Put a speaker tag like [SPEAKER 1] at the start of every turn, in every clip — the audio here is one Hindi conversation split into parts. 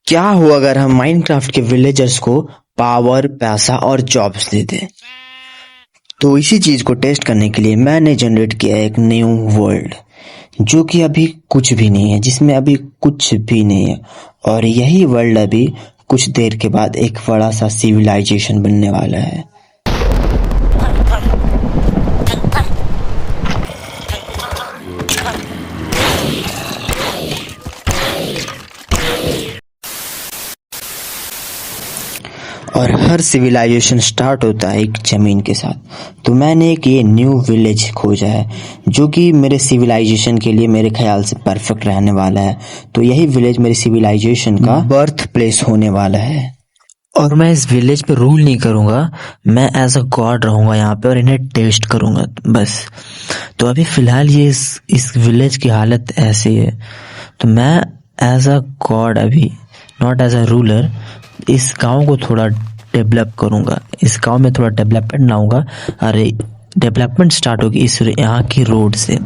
[SPEAKER 1] क्या हो अगर हम माइनक्राफ्ट के विलेजर्स को पावर, पैसा और जॉब्स दे दें? तो इसी चीज को टेस्ट करने के लिए मैंने जनरेट किया एक न्यू वर्ल्ड, जो कि अभी कुछ भी नहीं है, जिसमें अभी कुछ भी नहीं है। और यही वर्ल्ड अभी कुछ देर के बाद एक बड़ा सा सिविलाइजेशन बनने वाला है। और हर सिविलाइजेशन स्टार्ट होता है एक जमीन के साथ। तो मैंने एक ये न्यू विलेज खोजा है, जो कि मेरे सिविलाइजेशन के लिए मेरे ख्याल से परफेक्ट रहने वाला है। तो यही विलेज मेरे सिविलाइजेशन का बर्थ प्लेस होने वाला है।
[SPEAKER 2] और मैं इस विलेज पे रूल नहीं करूँगा, मैं एज अ गॉड रहूँगा यहाँ पे और इन्हें टेस्ट करूँगा बस। तो अभी फ़िलहाल ये इस विलेज की हालत ऐसी है, तो मैं एज अ गॉड अभी, नॉट एज अ रूलर, इस गांव को थोड़ा डेवलप करूँगा। इस गांव में थोड़ा डेवलपमेंट लाऊंगा। अरे डेवलपमेंट स्टार्ट होगी इस यहाँ की रोड से।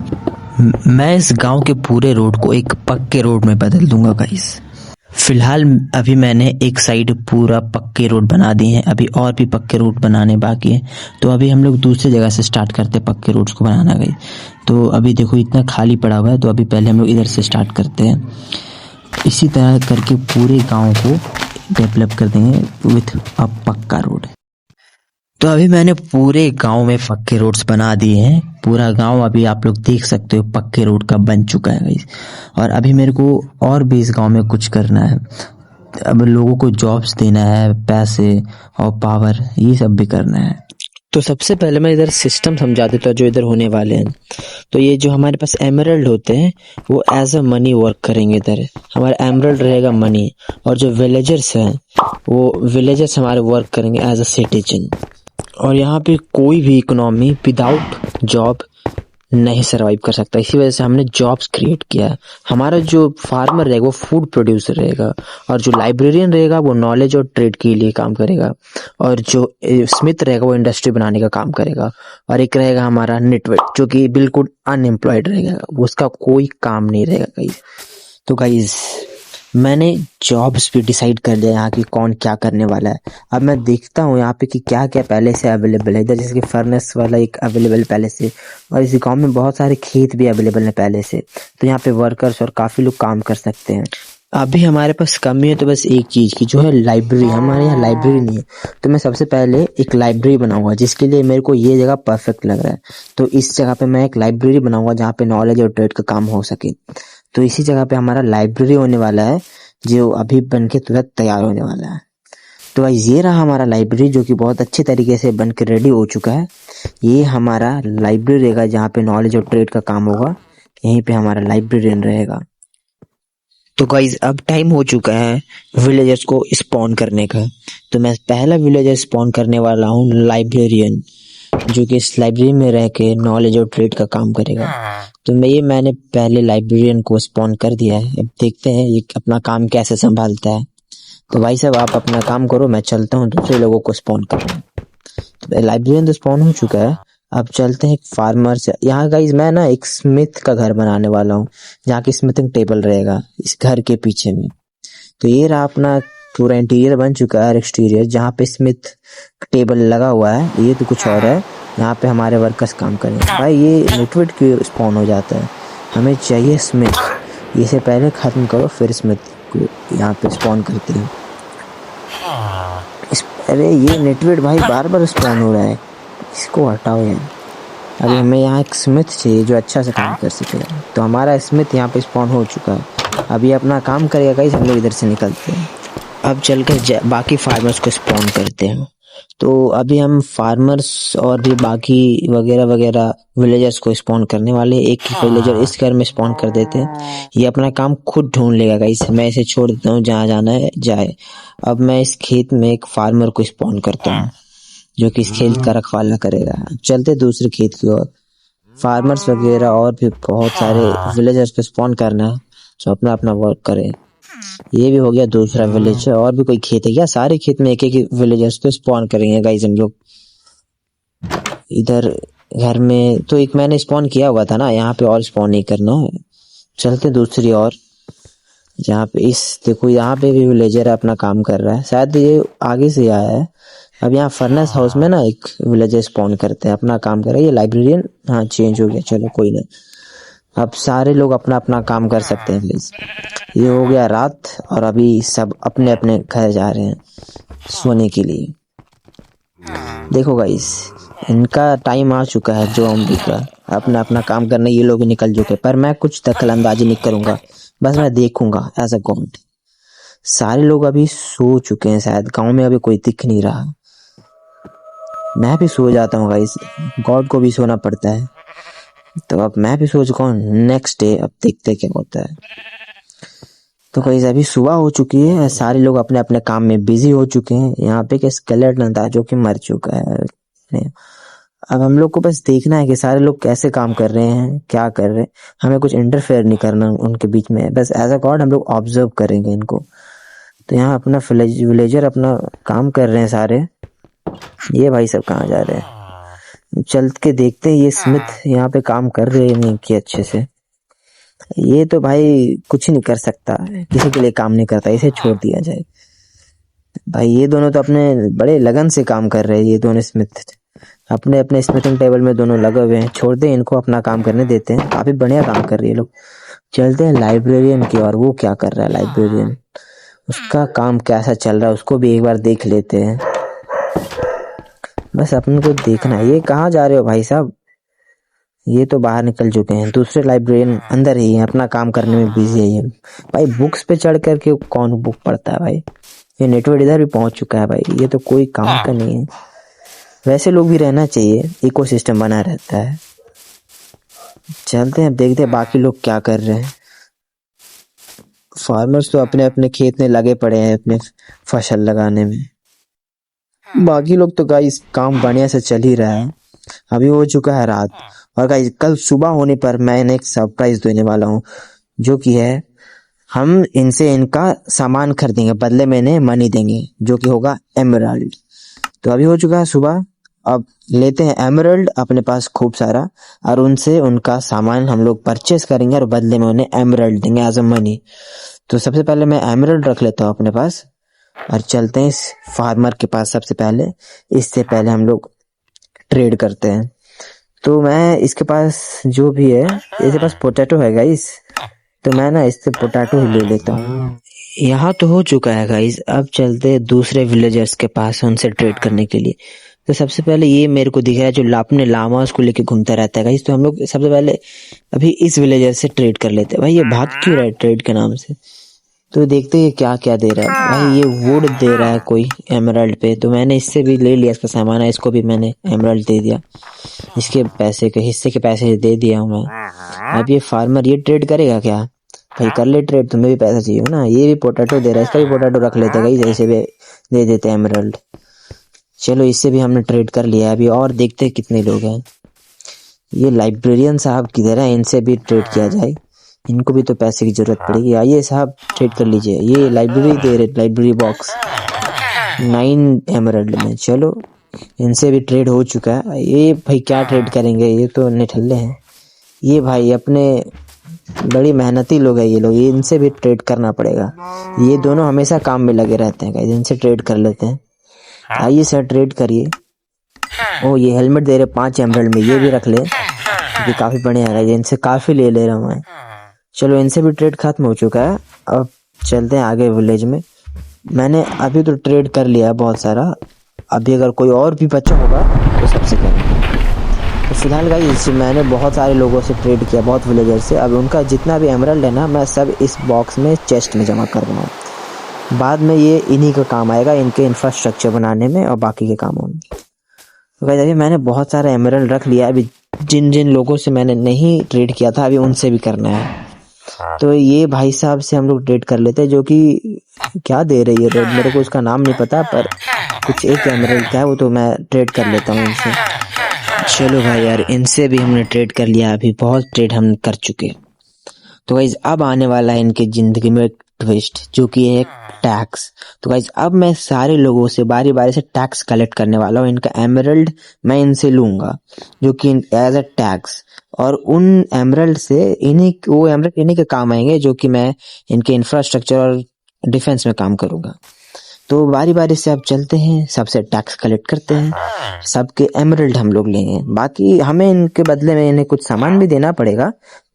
[SPEAKER 2] मैं इस गांव के पूरे रोड को एक पक्के रोड में बदल दूंगा गाइस। फिलहाल अभी मैंने एक साइड पूरा पक्के रोड बना दिए हैं, अभी और भी पक्के रोड बनाने बाकी है। तो अभी हम लोग दूसरी जगह से स्टार्ट करते हैं पक्के रोड्स को बनाना गई। तो अभी देखो इतना खाली पड़ा हुआ है, तो अभी पहले हम लोग इधर से स्टार्ट करते हैं। इसी तरह करके पूरे गांव को डेवलप कर देंगे विथ अ पक्का रोड। तो अभी मैंने पूरे गांव में पक्के रोड्स बना दिए हैं। पूरा गांव अभी आप लोग देख सकते हो पक्के रोड का बन चुका है गाइस। और अभी मेरे को और भी इस गांव में कुछ करना है। अब लोगों को जॉब्स देना है, पैसे और पावर, ये सब भी करना है। तो सबसे पहले मैं इधर सिस्टम समझा देता हूँ जो इधर होने वाले हैं। तो ये जो हमारे पास एमरल्ड होते हैं वो एज अ मनी वर्क करेंगे। इधर हमारा एमरल्ड रहेगा मनी, और जो विलेजर्स हैं वो विलेजर्स हमारे वर्क करेंगे एज अ सिटीजन। और यहाँ पे कोई भी इकोनॉमी विदाउट जॉब नहीं सरवाइव कर सकता। इसी वजह से हमने जॉब्स क्रिएट किया है। हमारा जो फार्मर रहेगा वो फूड प्रोड्यूसर रहेगा, और जो लाइब्रेरियन रहेगा वो नॉलेज और ट्रेड के लिए काम करेगा, और जो स्मिथ रहेगा वो इंडस्ट्री बनाने का काम करेगा। और एक रहेगा हमारा नेटवर्क, जो कि बिल्कुल अनएम्प्लॉयड रहेगा, उसका कोई काम नहीं रहेगा गाइस। तो गाइस मैंने जॉब्स भी डिसाइड कर लिया यहाँ की कौन क्या करने वाला है। अब मैं देखता हूँ यहाँ पे कि क्या क्या पहले से अवेलेबल है। इधर जैसे कि फर्नेस वाला एक अवेलेबल पहले से, और इस गांव में बहुत सारे खेत भी अवेलेबल है पहले से। तो यहाँ पे वर्कर्स और काफ़ी लोग काम कर सकते हैं। अभी हमारे पास कमी है तो बस एक चीज़ की, जो है लाइब्रेरी। हमारे यहाँ लाइब्रेरी नहीं है, तो मैं सबसे पहले एक लाइब्रेरी बनाऊंगा, जिसके लिए मेरे को ये जगह परफेक्ट लग रहा है। तो इस जगह पे मैं एक लाइब्रेरी बनाऊंगा जहाँ पे नॉलेज और ट्रेड का काम हो सके। तो इसी जगह पे हमारा लाइब्रेरी होने वाला है, जो अभी बन के तुरंत तैयार होने वाला है। तो गाइस ये रहा हमारा लाइब्रेरी, जो कि बहुत अच्छे तरीके से बन के रेडी हो चुका है। ये हमारा लाइब्रेरी रहेगा जहाँ पे नॉलेज और ट्रेड का काम होगा। यहीं पे हमारा लाइब्रेरियन रहेगा। तो गाइस अब टाइम हो चुका है विलेजर्स को स्पॉन करने का। तो मैं पहला विलेजर स्पॉन करने वाला हूँ लाइब्रेरियन, जो कि इस लाइब्रेरी में रह के नॉलेज और ट्रेड का काम करेगा। तो मैंने पहले लाइब्रेरियन को स्पॉन कर दिया है। अब देखते हैं ये अपना काम कैसे संभालता है। तो भाई साहब आप अपना काम करो, मैं चलता हूँ दूसरे लोगों को स्पॉन करने। तो लाइब्रेरियन तो स्पॉन हो चुका है, अब चलते हैं फार्मर से। यहाँ गाइस मैं ना एक स्मिथ का घर बनाने वाला हूँ, जहाँ की स्मिथिंग टेबल रहेगा इस घर के पीछे में। तो ये रहा अपना पूरा इंटीरियर बन चुका है, एक्सटीरियर, जहाँ पे स्मिथ टेबल लगा हुआ है। ये तो कुछ और है, यहाँ पे हमारे वर्कर्स काम करेंगे। भाई ये नेटवर्क क्यों स्पॉन हो जाता है, हमें चाहिए स्मिथ। इसे पहले खत्म करो फिर स्मिथ को यहाँ पे स्पॉन करते हैं। अरे ये नेटवर्क भाई बार बार स्पॉन हो रहा है, इसको हटाओ यार। अभी हमें यहाँ एक स्मिथ चाहिए जो अच्छा से काम कर सके। तो हमारा स्मिथ यहाँ पे स्पॉन हो चुका है, अभी अपना काम करेगा गाइस। हम लोग इधर से निकलते हैं, अब चलकर बाकी फार्मर्स को स्पॉन करते हैं। तो अभी हम फार्मर्स और भी बाकी वगैरह वगैरह विलेजर्स को स्पॉन करने वाले। एक विलेजर इस घर में स्पॉन कर देते हैं, ये अपना काम खुद ढूंढ लेगा गाइस। मैं इसे छोड़ देता हूँ, जहाँ जाना है जाए। अब मैं इस खेत में एक फार्मर को स्पॉन करता हूँ, जो कि इस खेत का रखवाला करेगा। चलते दूसरे खेत की ओर। फार्मर्स वगैरह और भी बहुत सारे विलेजर्स को स्पॉन करना है, जो अपना अपना वर्क करें। ये भी हो गया दूसरा विलेज। और भी कोई खेत है क्या? सारे खेत में एक एक विलेजर्स को स्पॉन करेंगे गाइस हम लोग। इधर घर में तो एक मैंने स्पॉन किया हुआ था ना, यहाँ पे और स्पॉन नहीं करना है। चलते दूसरी ओर। यहाँ पे देखो यहाँ पे भी विलेजर अपना काम कर रहा है, शायद ये आगे से आया है। अब यहाँ फर्नेस हाउस में ना एक विलेजर स्पॉन करते हैं, अपना काम कर रहा है। ये लाइब्रेरियन हाँ चेंज हो गया, चलो कोई ना। अब सारे लोग अपना अपना काम कर सकते हैं प्लीज। ये हो गया रात और अभी सब अपने अपने घर जा रहे हैं सोने के लिए। देखो गाइस, इनका टाइम आ चुका है ज़ॉम्बी का, अपना अपना काम करने ये लोग निकल चुके, पर मैं कुछ दखल अंदाजी नहीं करूंगा, बस मैं देखूंगा एज अ गॉड। सारे लोग अभी सो चुके हैं, शायद गांव में अभी कोई दिख नहीं रहा। मैं भी सो जाता हूँ गाइस, गॉड को भी सोना पड़ता है। तो अब मैं भी सोच रहा हूँ नेक्स्ट डे, अब देखते क्या होता है। तो गाइस अभी सुबह हो चुकी है, सारे लोग अपने अपने काम में बिजी हो चुके हैं। यहाँ पे एक स्केलेटन था जो कि मर चुका है। अब हम लोग को बस देखना है कि सारे लोग कैसे काम कर रहे हैं, क्या कर रहे हैं। हमें कुछ इंटरफेयर नहीं करना उनके बीच में, बस एज अ गॉड हम लोग ऑब्जर्व करेंगे इनको। तो यहाँ अपना विलेजर अपना काम कर रहे हैं सारे। ये भाई सब कहाँ जा रहे हैं, चल के देखते हैं। ये स्मिथ यहाँ पे काम कर रहे हैं नहीं कि अच्छे से। ये तो भाई कुछ नहीं कर सकता, किसी के लिए काम नहीं करता, इसे छोड़ दिया जाए। भाई ये दोनों तो अपने बड़े लगन से काम कर रहे हैं, ये दोनों स्मिथ अपने अपने स्मिथिंग टेबल में दोनों लगे हुए हैं। छोड़ दे इनको, अपना काम करने देते हैं, काफी बढ़िया काम कर रही है लोग। चलते हैं लाइब्रेरियन की और, वो क्या कर रहा है लाइब्रेरियन, उसका काम कैसा चल रहा है उसको भी एक बार देख लेते हैं। बस अपन को देखना है। ये कहाँ जा रहे हो भाई साहब, ये तो बाहर निकल चुके हैं। दूसरे लाइब्रेरियन अंदर ही है, अपना काम करने में बिजी है। ये भाई बुक्स पे चढ़ करके कौन बुक पढ़ता है भाई। ये नेटवर्क इधर भी पहुंच चुका है भाई, ये तो कोई काम का नहीं है। वैसे लोग भी रहना चाहिए, इकोसिस्टम बना रहता है। चलते हैं देखते हैं बाकी लोग क्या कर रहे हैं। फार्मर्स तो अपने अपने खेत में लगे पड़े हैं अपने फसल लगाने में। बाकी लोग तो गाइस काम बढ़िया से चल ही रहा है। अभी हो चुका है रात, और गाइस कल सुबह होने पर मैं इन्हें एक सरप्राइज देने वाला हूँ, जो कि है हम इनसे इनका सामान खरीदेंगे, बदले में इन्हें मनी देंगे, जो कि होगा एमराल्ड। तो अभी हो चुका है सुबह, अब लेते हैं एमराल्ड अपने पास खूब सारा, और उनसे उनका सामान हम लोग परचेस करेंगे और बदले में उन्हें एमराल्ड देंगे एज अ मनी। तो सबसे पहले मैं एमराल्ड रख लेता हूँ अपने पास, और चलते हैं इस फार्मर के पास। सबसे पहले इससे पहले हम लोग ट्रेड करते हैं। तो मैं इसके पास जो भी है, इसके पास पोटैटो है गाइस, तो मैं ना इससे पोटैटो ही ले लेता हूँ। यहाँ तो हो चुका है गाइस, अब चलते हैं दूसरे विलेजर्स के पास उनसे ट्रेड करने के लिए। तो सबसे पहले ये मेरे को दिख रहा है जो अपने लामास को लेके घूमता रहता है गाइस, तो हम लोग सबसे पहले अभी इस विलेजर से ट्रेड कर लेते हैं। भाई ये भाग क्यों रहा है ट्रेड के नाम से, तो देखते हैं क्या क्या दे रहा है। भाई ये वुड दे रहा है कोई एमराल्ड पे, तो मैंने इससे भी ले लिया, इसका सामान है, इसको भी मैंने एमराल्ड दे दिया, इसके पैसे के हिस्से के पैसे दे दिया हूँ मैं। अब ये फार्मर ये ट्रेड करेगा क्या, भाई कर ले ट्रेड, तुम्हें भी पैसा चाहिए ना। ये भी पोटैटो दे रहा है, इसका भी पोटैटो रख लेते हैं, जैसे भी दे देते हैं एमराल्ड। चलो इससे भी हमने ट्रेड कर लिया। अभी और देखते हैं कितने लोग हैं। ये लाइब्रेरियन साहब किधर है, इनसे भी ट्रेड किया जाए, इनको भी तो पैसे की जरूरत पड़ेगी। आइए साहब ट्रेड कर लीजिए। ये लाइब्रेरी दे रहे, लाइब्रेरी बॉक्स 9 एमराल्ड में। चलो इनसे भी ट्रेड हो चुका है। ये भाई क्या ट्रेड करेंगे, ये तो निठल्ले हैं। ये भाई अपने बड़ी मेहनती लोग है ये लोग, इनसे भी ट्रेड करना पड़ेगा। ये दोनों हमेशा काम में लगे रहते हैं, इनसे ट्रेड कर लेते हैं। आइए सर ट्रेड करिए। ओ ये हेलमेट दे रहे 5 एमराल्ड में, ये भी रख ले, ये काफी बढ़िया है, इनसे काफी ले रहा हूँ मैं। चलो इनसे भी ट्रेड खत्म हो चुका है। अब चलते हैं आगे विलेज में। मैंने अभी तो ट्रेड कर लिया बहुत सारा, अभी अगर कोई और भी बचा होगा तो सबसे करेंगे। तो फिलहाल गाइस मैंने बहुत सारे लोगों से ट्रेड किया, बहुत विलेजर से। अब उनका जितना भी एमराल्ड है ना, मैं सब इस बॉक्स में चेस्ट में जमा कर दूँगा। बाद में ये इन्हीं का काम आएगा, इनके इंफ्रास्ट्रक्चर बनाने में और बाकी के कामों में। तो गाइस अभी मैंने बहुत सारा एमराल्ड रख लिया। अभी जिन जिन लोगों से मैंने नहीं ट्रेड किया था, अभी उनसे भी करना है। तो ये भाई साहब से हम लोग ट्रेड कर लेते हैं, जो कि क्या दे रही है रेड, मेरे को उसका नाम नहीं पता, पर कुछ एक एमराल्ड का है, वो तो मैं ट्रेड कर लेता हूँ इनसे। चलो भाई यार इनसे भी हमने ट्रेड कर लिया, अभी बहुत ट्रेड हम कर चुके। तो गाइस अब आने वाला है इनकी जिंदगी में
[SPEAKER 1] ट्विस्ट, जो कि है टैक्स। तो गाइज अब मैं सारे लोगों से बारी बारी से टैक्स कलेक्ट करने वाला हूँ। इनका एमरल्ड मैं इनसे लूंगा जो कि एज अ टैक्स, और उन एमरल्ड से वो एमरल्ड इन्हीं के काम आएंगे जो कि मैं इनके इंफ्रास्ट्रक्चर और डिफेंस में काम करूंगा। तो बारी बारी से अब चलते हैं, सबसे टैक्स कलेक्ट करते हैं, सबके एमरल्ड हम लोग लेंगे। बाकी हमें इनके बदले में इन्हें कुछ सामान भी देना पड़ेगा,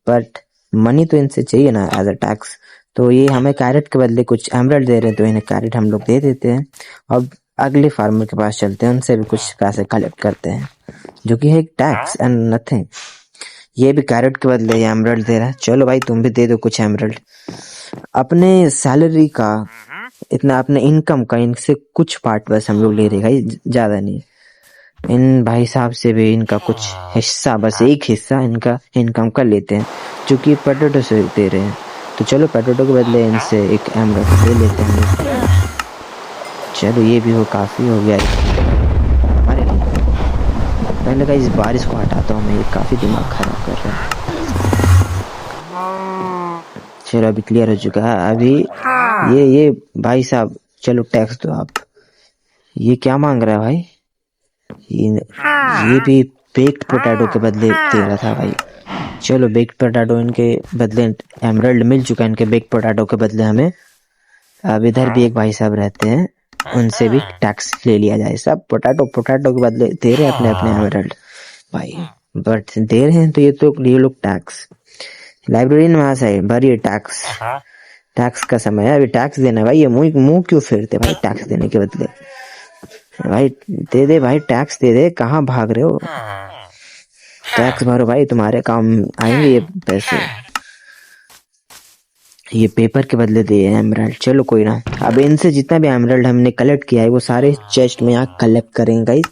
[SPEAKER 1] बट मनी तो इनसे चाहिए ना एज अ टैक्स। तो ये हमें कैरेट के बदले कुछ एमरल्ड दे रहे हैं, तो इन्हें कैरेट हम लोग दे देते हैं। अब अगले फार्मर के पास चलते हैं, उनसे भी कुछ पैसे कलेक्ट करते हैं, जो कि है टैक्स एंड नथिंग। ये भी कैरेट के बदले एमरल्ड दे रहा है। चलो भाई तुम भी दे दो कुछ एमरल्ड। अपने सैलरी का इतना, अपने इनकम का इनसे कुछ पार्ट बस हम लोग ले रहे भाई, ज्यादा नहीं। इन भाई साहब से भी इनका कुछ हिस्सा, बस एक हिस्सा इनका इनकम का लेते हैं, जो कि पोटैटो से दे रहे हैं। तो चलो पोटैटो के बदले इनसे एक एमरल्ड ले लेते हैं। चलो ये भी हो, काफी हो गया। अरे पहले का इस बारिश को हटाता हूँ मैं, ये काफी दिमाग खराब कर रहा है। चलो अभी क्लियर हो चुका है। अभी ये भाई साहब, चलो टैक्स दो आप। ये क्या मांग रहा है भाई? ये भी बेक्ड पोटैटो के बदले दे रहा था भाई। चलो बेक्ड पोटैटो इनके बदले, एमरल्ड मिल चुका है इनके बेक्ड पोटैटो के बदले हमें। अब इधर भी एक भाई साहब रहते हैं, उनसे भी टैक्स ले लिया जाए। सब पोटैटो के बदले दे रहे हैं अपने अपने एमरल्ड भाई, बट दे रहे हैं तो ये लोग टैक्स। लाइब्रेरियन वहां से भरिए टैक्स। टैक्स का समय है, अभी टैक्स देना भाई। ये मुंह क्यों फेरते भाई टैक्स देने के बदले? भाई दे दे भाई, टैक्स दे दे, कहाँ भाग रहे हो? टैक्स भरो भाई, तुम्हारे काम आएंगे ये पैसे। ये पेपर के बदले दे एमरल्ड। चलो कोई ना, अब इनसे जितना भी एमरल्ड हमने कलेक्ट किया है वो सारे चेस्ट में यहाँ कलेक्ट करेंगे गाइस,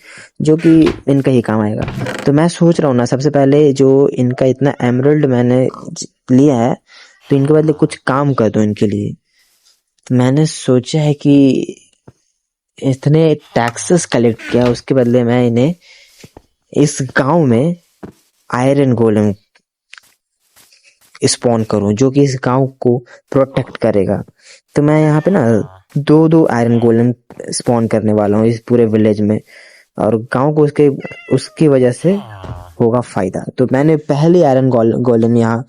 [SPEAKER 1] जो कि इनका ही काम आएगा। तो मैं सोच रहा हूँ ना, सबसे पहले जो इनका इतना एमरल्ड मैंने लिया है, तो इनके बदले कुछ काम कर दो इनके लिए। मैंने सोचा है कि इतने टैक्सेस कलेक्ट किया, उसके बदले मैं इन्हें इस गांव में आयरन गोलम स्पॉन करूं, जो कि इस गांव को प्रोटेक्ट करेगा। तो मैं यहाँ पे ना दो आयरन गोलम स्पॉन करने वाला हूँ इस पूरे विलेज में, और गांव को उसकी वजह से होगा फायदा। तो मैंने पहले आयरन गोलम यहाँ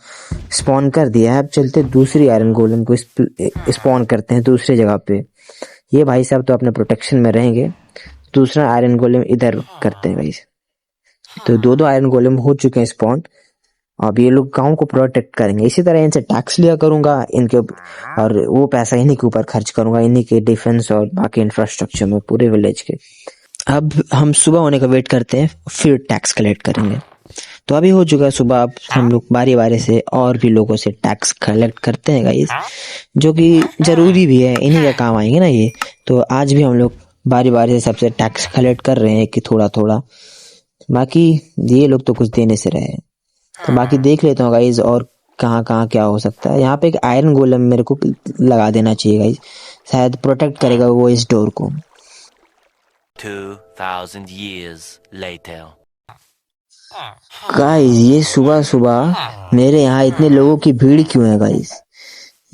[SPEAKER 1] स्पॉन कर दिया है। अब चलते दूसरी आयरन गोलम को स्पॉन करते हैं दूसरी जगह पे। ये भाई साहब तो अपने प्रोटेक्शन में रहेंगे। दूसरा आयरन गोलम इधर करते हैं भाई। तो दो आयरन गोलम हो चुके हैं स्पॉन। अब ये लोग गांव को प्रोटेक्ट करेंगे। इसी तरह इनसे टैक्स लिया करूंगा इनके, और वो पैसा इन्हीं के ऊपर खर्च करूंगा, इन्हीं के डिफेंस और बाकी इंफ्रास्ट्रक्चर में पूरे विलेज के। अब हम सुबह होने का वेट करते हैं, फिर टैक्स कलेक्ट करेंगे। तो अभी हो चुका है सुबह। अब हम लोग बारी बारी से और भी लोगों से टैक्स कलेक्ट करते हैं गाइस, जो कि जरूरी भी है, इन्हीं का काम आएंगे ना ये। तो आज भी हम लोग बारी बारी से सबसे टैक्स कलेक्ट कर रहे हैं कि थोड़ा थोड़ा। बाकी ये लोग तो कुछ देने से रहे। तो बाकी देख लेता हूँ गाइज और कहाँ कहाँ क्या हो सकता है। यहाँ पे एक आयरन गोलम मेरे को लगा देना चाहिए गाइज, शायद प्रोटेक्ट करेगा वो इस डोर को।
[SPEAKER 3] 2000 years later.
[SPEAKER 1] गाइज ये सुबह सुबह मेरे यहाँ इतने लोगों की भीड़ क्यों है गाइज?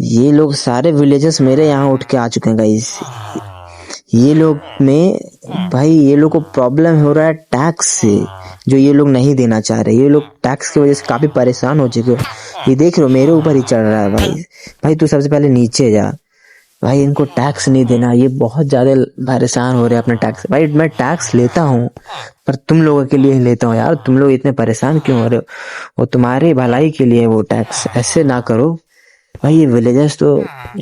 [SPEAKER 1] ये लोग सारे विलेजर्स मेरे यहाँ उठ के आ चुके हैं गाइज। ये लोग में भाई, ये लोग को प्रॉब्लम हो रहा है टैक्स से, जो ये लोग नहीं देना चाह रहे। ये लोग टैक्स की वजह से काफी परेशान हो चुके हो। ये देख रहे हो मेरे ऊपर ही चढ़ रहा है भाई। भाई तू सबसे पहले नीचे जा भाई, इनको टैक्स नहीं देना। ये बहुत ज्यादा परेशान हो रहे हैं अपने टैक्स। भाई मैं टैक्स लेता हूँ, पर तुम लोगों के लिए लेता हूँ यार। तुम लोग इतने परेशान क्यों हो रहे हो? वो तुम्हारी भलाई के लिए वो टैक्स, ऐसे ना करो भाई। ये विलेजर्स तो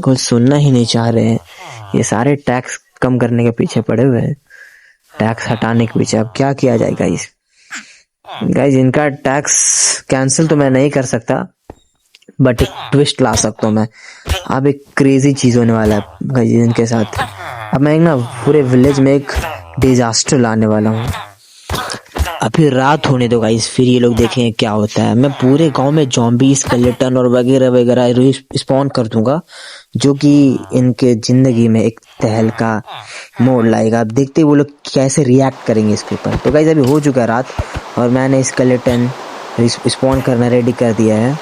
[SPEAKER 1] कुछ सुनना ही नहीं चाह रहे हैं। ये सारे टैक्स कम करने के पीछे पड़े हुए हैं, टैक्स हटाने के पीछे। अब क्या किया जाए गाइस? इनका टैक्स कैंसिल तो मैं नहीं कर सकता, बट एक ट्विस्ट ला सकता हूँ मैं। अब एक क्रेजी चीज होने वाला है गाइस इनके साथ। अब मैं ना पूरे विलेज में एक डिजास्टर लाने वाला हूँ। अभी रात होने दो गाइस, फिर ये लोग देखें क्या होता है। मैं पूरे गांव में ज़ॉम्बी, स्केलेटन और वगैरह वगैरह स्पॉन कर दूंगा, जो कि इनके जिंदगी में एक तहलका मोड़ लाएगा। अब देखते वो लोग कैसे रिएक्ट करेंगे इसके ऊपर। तो गाइस अभी हो चुका है रात, और मैंने स्केलेटन स्पॉन करना रेडी कर दिया है।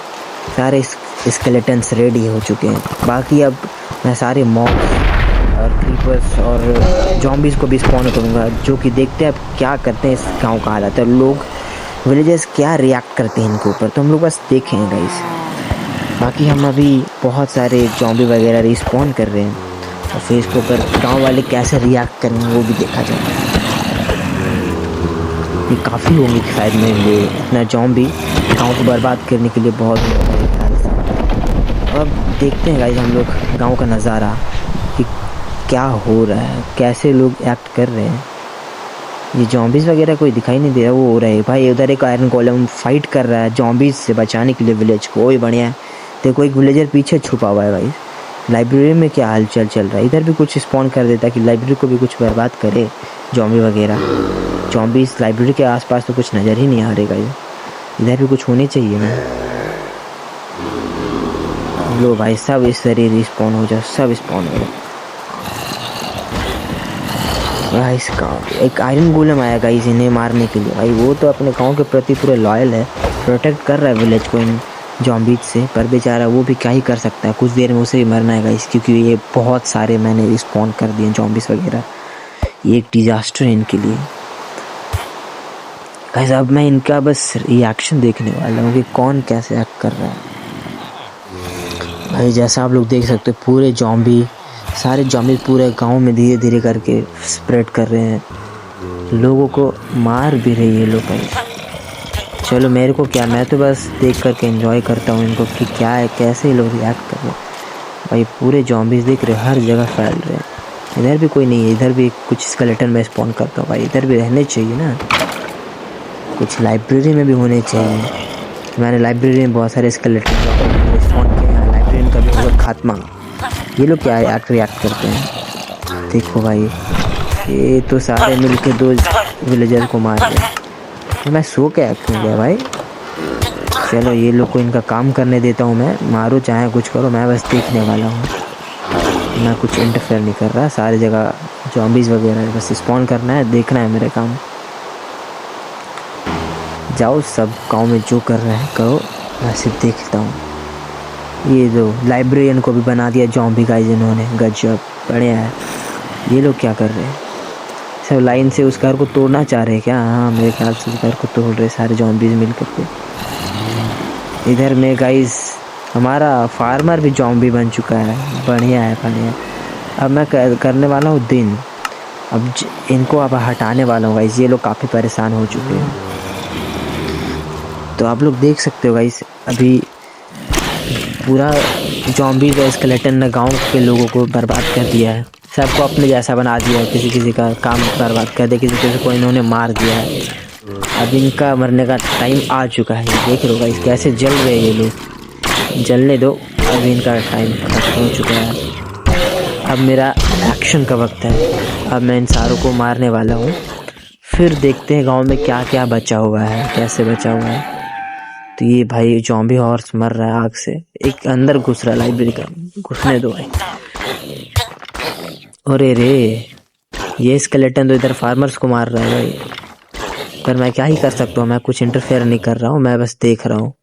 [SPEAKER 1] सारे स्केलेटन्स रेडी हो चुके हैं। बाकी अब
[SPEAKER 2] मैं सारे मॉब्स और क्रीपर्स और जॉम्बीज़ को भी स्पॉन करूँगा, जो कि देखते हैं अब क्या करते हैं इस गांव का हालत है, लोग विलेजर्स क्या रिएक्ट करते हैं इनके ऊपर, तो हम लोग बस देखेंगे गाइस। बाकी हम अभी बहुत सारे जॉम्बी वगैरह रिस्पॉन कर रहे हैं और फिर इसके ऊपर गाँव वाले कैसे रिएक्ट करेंगे वो भी देखा जाएगा। ये काफ़ी होंगे शायद मेरे लिए, अपना जॉम्बी गांव को बर्बाद करने के लिए बहुत होगा मेरे ख्याल से। अब देखते हैं गाइस हम लोग गांव का नज़ारा कि क्या हो रहा है, कैसे लोग एक्ट कर रहे हैं। ये जॉम्बीज़ वगैरह कोई दिखाई नहीं दे रहा, वो हो रहा है भाई। उधर एक आयरन गोलेम फाइट कर रहा है जॉम्बीज़ से बचाने के लिए विलेज को, वही बढ़िया है। देखो एक विलेजर पीछे छुपा हुआ है भाई। लाइब्रेरी में क्या हालचाल चल रहा है, इधर भी कुछ स्पॉन कर देता कि लाइब्रेरी को भी कुछ बर्बाद करे जॉम्बी वगैरह। जॉम्बीज़ लाइब्रेरी के आसपास तो कुछ नज़र ही नहीं आ रहा है, इधर भी कुछ होने चाहिए ना। लो भाई सब इस तरह रिस्पॉन हो जाओ, सब स्पॉन हो जाओ भाई। इसका एक आयरन गोलेम आया गाइस इन्हें मारने के लिए भाई। वो तो अपने गांव के प्रति पूरे लॉयल है, प्रोटेक्ट कर रहा है विलेज को इन जॉम्बीज से, पर बेचारा वो भी क्या ही कर सकता है, कुछ देर में उसे भी मरना है गाइस, क्योंकि ये बहुत सारे मैंने रिस्पॉन कर दिए जॉम्बीज वगैरह। ये एक डिजास्टर है इनके लिए गाइस। अब मैं इनका बस रिएक्शन देखने वाला हूँ कि कौन कैसे एक्ट कर रहा है भाई। जैसा आप लोग देख सकते हो पूरे जॉम्बी, सारे जॉम्बी पूरे गांव में धीरे धीरे करके स्प्रेड कर रहे हैं, लोगों को मार भी रही है लोग भाई। चलो मेरे को क्या, मैं तो बस देख करके एंजॉय करता हूँ इनको कि क्या है, कैसे लोग रिएक्ट कर रहे हैं भाई। पूरे जॉम्बीज दिख रहे हर जगह फैल रहे हैं, इधर भी कोई नहीं है, इधर भी कुछ स्केलेटन में स्पॉन करता हूँ भाई। इधर भी रहने चाहिए ना, कुछ लाइब्रेरी में भी होने चाहिए। मैंने लाइब्रेरी में बहुत सारे स्केलेटन स्पॉन किए हैं, लाइब्रेरी का भी होगा खात्मा। ये लोग क्या रिएक्ट करते हैं, देखो भाई ये तो सारे मिलके दो विलेजर को मार रहे हैं। मैं सो के एक्ट हो गया भाई। चलो ये लोग को इनका काम करने देता हूँ मैं, मारो चाहे कुछ करो, मैं बस देखने वाला हूँ, मैं कुछ इंटरफेयर नहीं कर रहा। सारी जगह जॉम्बीज वगैरह बस स्पॉन करना है, देखना है मेरे काम। जाओ सब गाँव में जो कर रहे हैं करो, मैं सिर्फ देखता हूँ। ये जो लाइब्रेरियन को भी बना दिया जॉम्बी गाइस इन्होंने, गजब बढ़िया है। ये लोग क्या कर रहे हैं, सब लाइन से उस घर को तोड़ना चाह रहे हैं क्या? हाँ मेरे ख्याल से उस घर को तोड़ रहे सारे जॉम्बीज मिल करके। इधर में गाइस हमारा फार्मर भी जॉम्बी बन चुका है, बढ़िया है बढ़िया। अब मैं करने वाला हूँ दिन, अब इनको अब हटाने वाला हूँ गाइस। ये लोग काफ़ी परेशान हो चुके हैं, तो आप लोग देख सकते हो गाइस अभी पूरा जॉम्बी का स्केलेटन ने गांव के लोगों को बर्बाद कर दिया है, सबको अपने जैसा बना दिया है, किसी किसी का काम बर्बाद कर दिया, किसी किसी को इन्होंने मार दिया है। अब इनका मरने का टाइम आ चुका है, देख लो गाइस कैसे जल रहे हैं ये लोग, जलने दो, अब इनका टाइम खत्म हो चुका है। अब मेरा एक्शन का वक्त है, अब मैं इन सारों को मारने वाला हूँ, फिर देखते हैं गाँव में क्या क्या बचा हुआ है, कैसे बचा हुआ है। तो ये भाई जॉम्बी हॉर्स मर रहा है आग से, एक अंदर घुस रहा है लाइब्रेरी का, घुसने दो भाई। अरे रे ये स्केलेटन तो इधर फार्मर्स को मार रहा है भाई, पर मैं क्या ही कर सकता हूँ, मैं कुछ इंटरफेयर नहीं कर रहा हूँ, मैं बस देख रहा हूँ।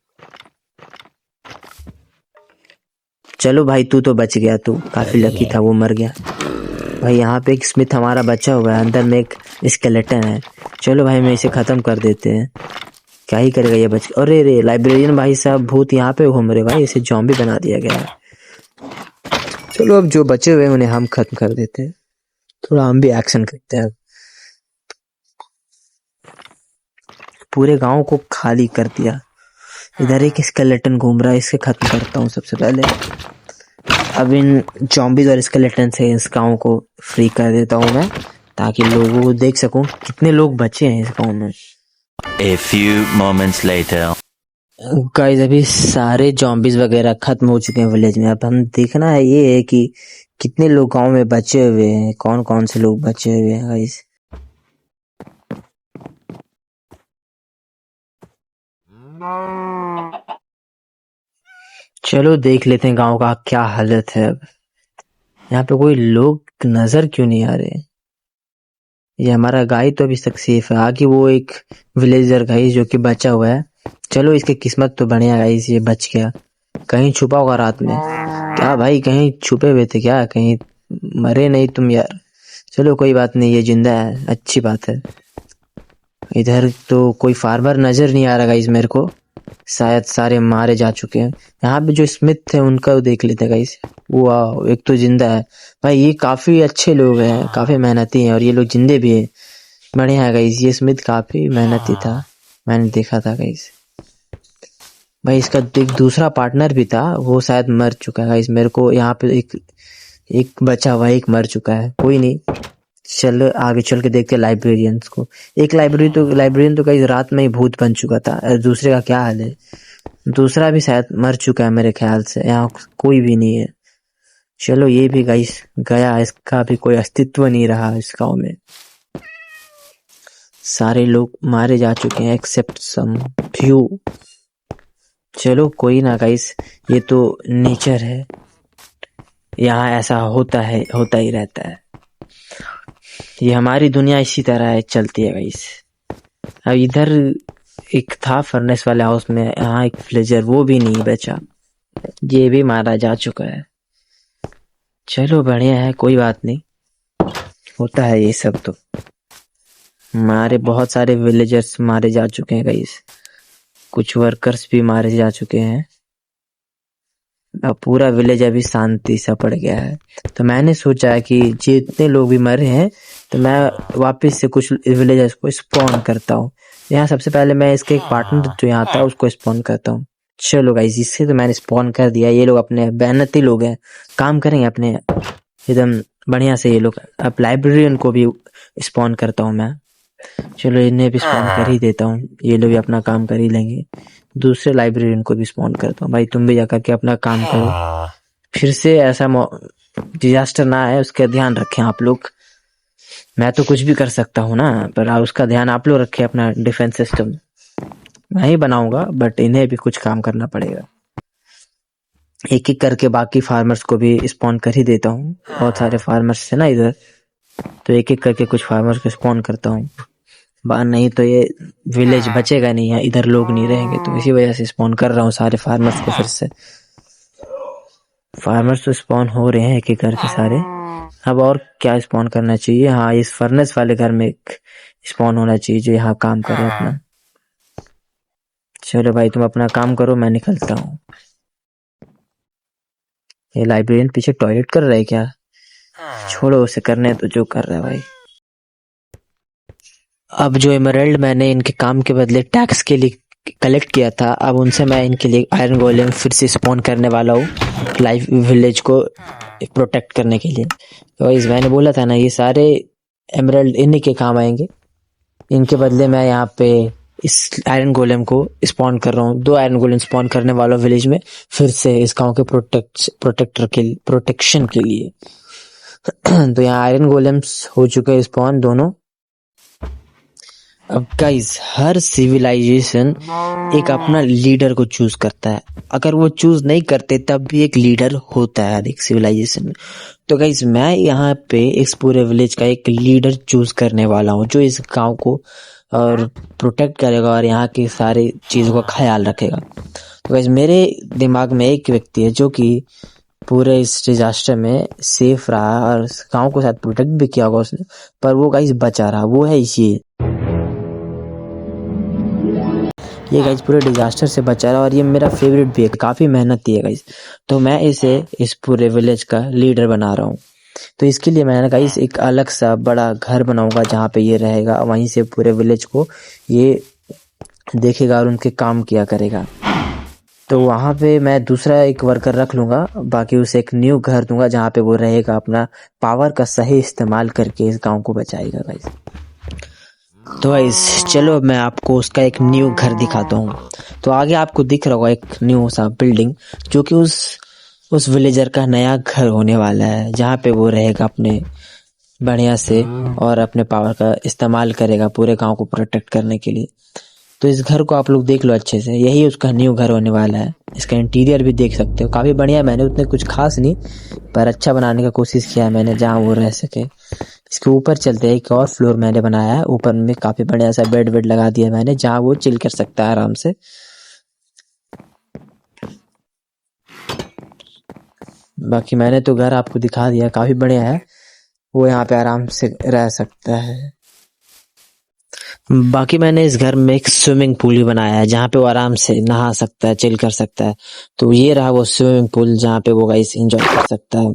[SPEAKER 2] चलो भाई तू तो बच गया, तू काफी लकी था, वो मर गया भाई। यहाँ पे एक स्मिथ हमारा बचा हुआ है, अंदर में एक स्केलेटन है। चलो भाई मैं इसे खत्म कर देते हैं, क्या ही करेगा ये बच। अरे रे लाइब्रेरियन भाई साहब भूत यहाँ पे घूम रहे भाई, इसे जॉम्बी बना दिया गया है। चलो अब जो बचे हुए उन्हें हम खत्म कर देते हैं, थोड़ा हम भी एक्शन करते हैं। पूरे गांव को खाली कर दिया, इधर एक स्केलेटन घूम रहा है, इससे खत्म करता हूँ सबसे पहले। अब इन जॉम्बीज और स्केलेटन से इस गांव को फ्री कर देता हूँ मैं, ताकि लोगों को देख सकूं कितने लोग बचे हैं इस गांव में।
[SPEAKER 3] A few moments later.
[SPEAKER 2] Guys अभी सारे जॉम्बीज वगैरह खत्म हो चुके हैं विलेज में। अब हम देखना है ये है कि कितने लोग गांव में बचे हुए हैं, कौन कौन से लोग बचे हुए हैं गाइस। चलो देख लेते हैं गांव का क्या हालत है। अब यहाँ पे कोई लोग नजर क्यों नहीं आ रहे। ये हमारा गाय तो अभी तक सेफ है, आगे वो एक विलेजर गाइस जो कि बचा हुआ है। चलो इसकी किस्मत तो बढ़िया गाइस, ये बच गया, कहीं छुपा होगा रात में। क्या भाई, कहीं छुपे हुए थे क्या? कहीं मरे नहीं तुम यार? चलो कोई बात नहीं, ये जिंदा है, अच्छी बात है। इधर तो कोई फार्मर नजर नहीं आ रहा गाइस मेरे को, शायद सारे मारे जा चुके हैं। यहाँ पे जो स्मिथ थे उनका देख लेते गाइस। वाह, एक तो जिंदा है भाई। ये काफी अच्छे लोग हैं, काफी मेहनती हैं, और ये लोग जिंदे भी हैं। बढ़िया है गाइस, ये स्मिथ काफी मेहनती था, मैंने देखा था गाइस। भाई इसका एक दूसरा पार्टनर भी था, वो शायद मर चुका है गाइस। मेरे को यहाँ पे एक बचा हुआ, एक मर चुका है। कोई नहीं, चल आगे चल के देखते लाइब्रेरियंस को। एक लाइब्रेरियन तो कई रात में ही भूत बन चुका था। दूसरे का क्या हाल है? दूसरा भी शायद मर चुका है मेरे ख्याल से। यहाँ कोई भी नहीं है। चलो ये भी गाइस गया, इसका भी कोई अस्तित्व नहीं रहा इस गाँव में। सारे लोग मारे जा चुके हैं एक्सेप्ट सम फ्यू। चलो कोई ना गाइस, ये तो नेचर है, यहाँ ऐसा होता है, होता ही रहता है। ये हमारी दुनिया इसी तरह है, चलती है गाइस। अब इधर एक था फर्नेस वाले हाउस में, यहाँ एक विलेजर, वो भी नहीं बचा, ये भी मारा जा चुका है। चलो बढ़िया है, कोई बात नहीं, होता है ये सब। तो हमारे बहुत सारे विलेजर्स मारे जा चुके हैं गाइस, कुछ वर्कर्स भी मारे जा चुके हैं। अब पूरा विलेज अभी शांति सा पड़ गया है। तो मैंने सोचा कि जितने लोग भी मरे हैं तो मैं वापस से कुछ विलेजर्स को स्पॉन करता हूँ। यहाँ सबसे पहले मैं इसके एक पार्टनर जो यहाँ था उसको स्पॉन करता हूँ। चलो गाइस, इससे तो मैंने स्पॉन कर दिया। ये लोग अपने मेहनती लोग हैं, काम करेंगे अपने एकदम बढ़िया से ये लोग। अब लाइब्रेरियन को भी स्पॉन करता हूँ मैं। चलो इन्हें भी स्पॉन कर ही देता हूँ, ये लोग भी अपना काम कर ही लेंगे। दूसरे लाइब्रेरियन को भी स्पॉन करता हूँ। भाई तुम भी जाकर के अपना काम करो, फिर से ऐसा डिजास्टर ना आए, उसका ध्यान रखें आप लोग। मैं तो कुछ भी कर सकता हूँ ना, पर उसका ध्यान आप लोग रखें, अपना डिफेंस सिस्टम मैं ही बनाऊंगा, बट इन्हें भी कुछ काम करना पड़ेगा। एक एक करके बाकी फार्मर्स को भी स्पॉन कर ही देता हूँ। बहुत सारे फार्मर्स थे ना इधर, तो एक एक करके कुछ फार्मर्स को स्पॉन करता हूँ। नहीं तो ये विलेज बचेगा नहीं है, इधर लोग नहीं रहेंगे। तो इसी वजह से स्पॉन कर रहा हूँ सारे फार्मर्स को फिर से। फार्मर्स तो स्पॉन हो रहे हैं एक एक करके सारे। अब और क्या स्पॉन करना चाहिए? हाँ, इस फर्नेस वाले घर में एक स्पॉन होना चाहिए जो यहाँ काम करे अपना। चलो भाई तुम अपना काम करो, मैं निकलता हूँ। ये लाइब्रेरियन पीछे टॉयलेट कर रहा है क्या? छोड़ो उसे, करने तो जो कर रहा है भाई। अब जो एमराल्ड मैंने इनके काम के बदले टैक्स के लिए कलेक्ट किया था, अब उनसे मैं इनके लिए आयरन गोलेम फिर से स्पॉन करने वाला हूँ, लाइफ विलेज को प्रोटेक्ट करने के लिए। तो इस मैंने बोला था ना, ये सारे एमराल्ड इन्हीं के काम आएंगे। इनके बदले मैं यहाँ पे इस आयरन गोलेम को स्पॉन कर रहा हूँ। 2 आयरन गोलेम स्पॉन करने वाला विलेज में फिर से इस गाँव के प्रोटेक्शन के लिए। तो यहाँ आयरन गोलेम्स हो चुके हैं स्पॉन दोनों। अब गाइस, हर सिविलाइजेशन एक अपना लीडर को चूज करता है। अगर वो चूज नहीं करते तब भी एक लीडर होता है हर एक सिविलाइजेशन में। तो गाइस, मैं यहाँ पे इस पूरे विलेज का एक लीडर चूज करने वाला हूँ जो इस गांव को और प्रोटेक्ट करेगा और यहाँ की सारी चीजों का ख्याल रखेगा। तो गाइस, मेरे दिमाग में एक व्यक्ति है जो कि पूरे इस डिजास्टर में सेफ रहा और गांव को शायद प्रोटेक्ट भी किया होगा उसने, पर वो गाइस बचा रहा। वो है ये गाइस पूरे डिजास्टर से बचा रहा और ये मेरा फेवरेट भी है, काफी मेहनती है गाइस। तो मैं इसे इस पूरे विलेज का लीडर बना रहा हूँ। तो इसके लिए मैंने गाइस एक अलग सा बड़ा घर बनाऊंगा जहाँ पे ये रहेगा, वहीं से पूरे विलेज को ये देखेगा और उनके काम किया करेगा। तो वहाँ पे मैं दूसरा एक वर्कर रख लूंगा, बाकी उसे एक न्यू घर दूंगा जहाँ पे वो रहेगा, अपना पावर का सही इस्तेमाल करके इस गाँव को बचाएगा गाइस। तो गाइस चलो मैं आपको उसका एक न्यू घर दिखाता हूँ। तो आगे आपको दिख रहा होगा एक न्यू सा बिल्डिंग जो कि उस विलेजर का नया घर होने वाला है, जहाँ पे वो रहेगा अपने बढ़िया से और अपने पावर का इस्तेमाल करेगा पूरे गांव को प्रोटेक्ट करने के लिए। तो इस घर को आप लोग देख लो अच्छे से, यही उसका न्यू घर होने वाला है। इसका इंटीरियर भी देख सकते हो, काफी बढ़िया। मैंने उतने कुछ खास नहीं पर अच्छा बनाने का कोशिश किया है मैंने जहाँ वो रह सके। इसके ऊपर चलते हैं, एक और फ्लोर मैंने बनाया है, ऊपर में काफी बढ़िया सा बेड वेड लगा दिया मैंने जहाँ वो चिल कर सकता है आराम से। बाकी मैंने तो घर आपको दिखा दिया, काफी बढ़िया है, वो यहाँ पे आराम से रह सकता है। बाकी मैंने इस घर में एक स्विमिंग पूल भी बनाया है जहाँ पे वो आराम से नहा सकता है, चिल कर सकता है। तो ये रहा वो स्विमिंग पूल जहाँ पे वो गाइस एंजॉय कर सकता है।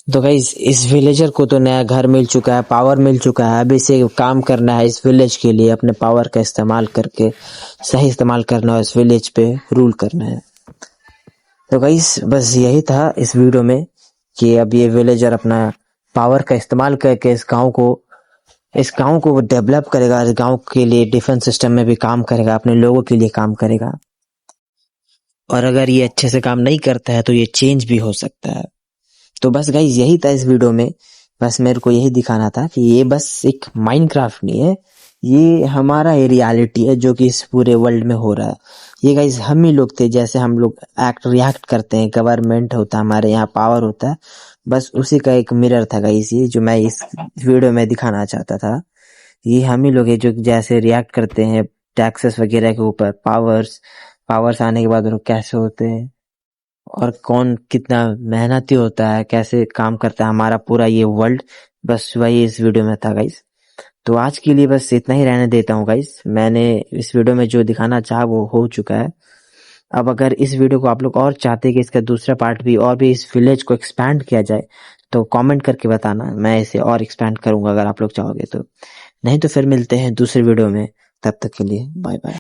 [SPEAKER 2] तो गाइस इस विलेजर को तो नया घर मिल चुका है, पावर मिल चुका है। अब इसे काम करना है इस विलेज के लिए, अपने पावर का इस्तेमाल करके सही इस्तेमाल करना है, इस विलेज पे रूल करना है। तो गाइस बस यही था इस वीडियो में कि अब ये विलेजर अपना पावर का इस्तेमाल करके इस गांव को डेवलप करेगा, इस गांव के लिए डिफेंस सिस्टम में भी काम करेगा, अपने लोगों के लिए काम करेगा। और अगर ये अच्छे से काम नहीं करता है तो ये चेंज भी हो सकता है। तो बस गाइस यही था इस वीडियो में, बस मेरे को यही दिखाना था कि ये बस एक माइनक्राफ्ट नहीं है, ये हमारा ये रियलिटी है जो कि इस पूरे वर्ल्ड में हो रहा है। ये गाइस हम ही लोग थे, जैसे हम लोग रिएक्ट करते हैं, गवर्नमेंट होता है हमारे यहाँ, पावर होता है, बस उसी का एक मिरर था गाइस ये, जो मैं इस वीडियो में दिखाना चाहता था। ये हम ही लोग हैं जो जैसे रिएक्ट करते हैं टैक्सेस वगैरह के ऊपर, पावर्स आने के बाद लोग कैसे होते हैं और कौन कितना मेहनती होता है, कैसे काम करता है हमारा पूरा ये वर्ल्ड। बस वही इस वीडियो में था गाइस। तो आज के लिए बस इतना ही रहने देता हूँ गाइस। मैंने इस वीडियो में जो दिखाना चाहा वो हो चुका है। अब अगर इस वीडियो को आप लोग और चाहते हैं कि इसका दूसरा पार्ट भी और भी इस विलेज को एक्सपैंड किया जाए तो कमेंट करके बताना, मैं इसे और एक्सपैंड करूंगा अगर आप लोग चाहोगे तो। नहीं तो फिर मिलते हैं दूसरे वीडियो में, तब तक के लिए बाय बाय।